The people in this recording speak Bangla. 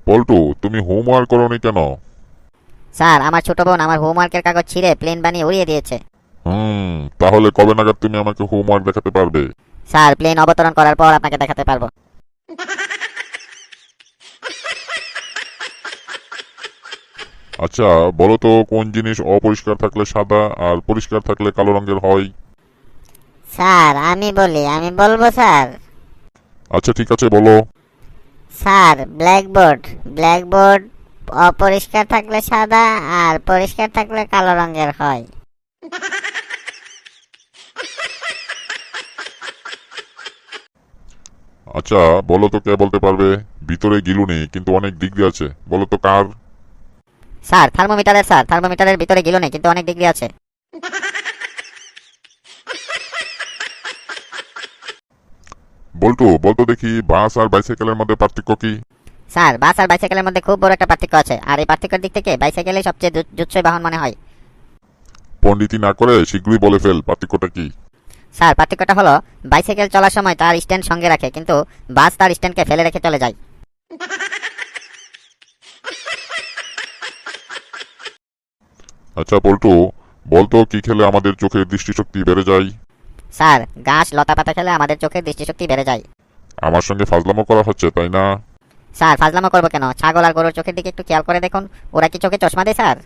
পল্টু, তুমি হোমওয়ার্ক করোনি কেন? স্যার, আমার ছোট বোন আমার হোমওয়ার্কের কাগজ ছিঁড়ে প্লেন বানিয়ে উড়িয়ে দিয়েছে। তাহলে কবে নাগাদ তুমি আমাকে হোমওয়ার্ক দেখাতে পারবে? স্যার, প্লেন অবতরণ করার পর আপনাকে দেখাতে পারবো। আচ্ছা, বলো তো কোন জিনিস অপরিষ্কার থাকলে সাদা আর পরিষ্কার থাকলে কালো রঙের হয়? স্যার, আমি বলবো স্যার। আচ্ছা ঠিক আছে, বলো। Sir, blackboard. ব্ল্যাকবোর্ড অপরিষ্কার থাকলে সাদা আর পরিষ্কার থাকলে কালো রঙের হয়। আচ্ছা, বলো তো কে বলতে পারবে? ভিতরে গিলুনি কিন্তু অনেক ডিগ্রি আছে, বলো তো কার? স্যার, থার্মোমিটারের। স্যার, থার্মোমিটারের ভিতরে গিলো নেই কিন্তু অনেক ডিগ্রি আছে। বল্টু, বলতো দেখি বাস আর বাইসাইকেলের মধ্যে পার্থক্য কি? স্যার, বাস আর বাইসাইকেলের মধ্যে খুব বড় একটা পার্থক্য আছে, আর এই পার্থক্যের দিক থেকে বাইসাইকেলই সবচেয়ে জুৎসই বাহন মনে হয়। পণ্ডিতি না করে শীঘ্রই বলে ফেল, পার্থক্যটা কি? স্যার, পার্থক্যটা হলো বাইসাইকেল চলার সময় তার স্ট্যান্ড সঙ্গে রাখে, কিন্তু বাস তার স্ট্যান্ডকে ফেলে রেখে চলে যায়। আচ্ছা পল্টু, বলতো কি খেলে আমাদের চোখের দৃষ্টিশক্তি বেড়ে যায়? স্যার, ঘাস লতা পাতা খেলে আমাদের চোখের দৃষ্টিশক্তি বেড়ে যায়। আমার সঙ্গে ফাজলামো করা হচ্ছে তাই না? স্যার, ফাজলামো করবো কেন? ছাগল আর গরুর চোখের দিকে একটু খেয়াল করে দেখুন, ওরা কি চোখে চশমা দেয় স্যার?